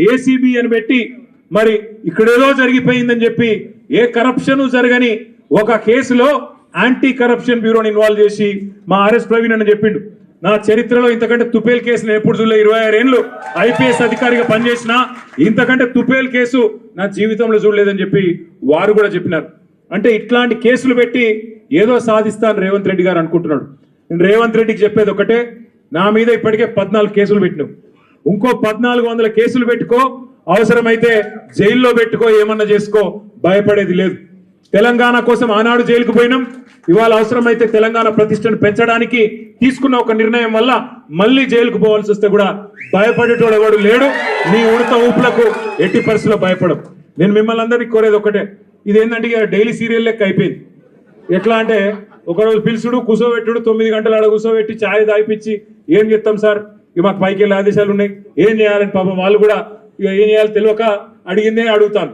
ACB అని పెట్టి మరి ఇక్కడేదో జరిగిపోయిందని చెప్పి ఏ కరప్షన్ జరగని ఒక కేసులో యాంటీ కరప్షన్ బ్యూరోని ఇన్వాల్వ్ చేసి మా ఆర్ఎస్ ప్రవీణ్ అని చెప్పిండు, నా చరిత్రలో ఇంతకంటే తుపేల్ కేసు నేను ఎప్పుడు చూడలే, 26 ఏళ్ళు ఐపీఎస్ అధికారిగా పనిచేసిన ఇంతకంటే తుపేల్ కేసు నా జీవితంలో చూడలేదని చెప్పి వారు కూడా చెప్పినారు. అంటే ఇట్లాంటి కేసులు పెట్టి ఏదో సాధిస్తాను రేవంత్ రెడ్డి గారు అనుకుంటున్నాడు. నేను రేవంత్ రెడ్డికి చెప్పేది ఒకటే, నా మీద ఇప్పటికే 14 కేసులు పెట్టినావు, ఇంకో 1400 కేసులు పెట్టుకో, అవసరమైతే జైల్లో పెట్టుకో, ఏమన్నా చేసుకో, భయపడేది లేదు. తెలంగాణ కోసం ఆనాడు జైలుకు పోయినాం, ఇవాళ అవసరమైతే తెలంగాణ ప్రతిష్టను పెంచడానికి తీసుకున్న ఒక నిర్ణయం వల్ల మళ్ళీ జైలుకు పోవాల్సి వస్తే కూడా భయపడేటోడు ఎవడు లేడు. నీ ఉడత ఊపులకు ఎట్టి పరిస్థితుల్లో భయపడం. నేను మిమ్మల్ని అందరికీ కోరేది ఒకటే, ఇదేంటంటే డైలీ సీరియల్ లెక్క అయిపోయింది. ఎట్లా అంటే ఒకరోజు పిలుచుడు, కూర్చోబెట్టుడు, 9 గంటలు ఆడ కూర్చోబెట్టి ఛాయ్ దాయిపించి ఏం చెప్తాం సార్, ఇక మాకు పైకి వెళ్ళే ఆదేశాలు ఉన్నాయి, ఏం చేయాలని పాపం వాళ్ళు కూడా ఇక ఏం చేయాలో తెలియక అడిగిందే అడుగుతాను.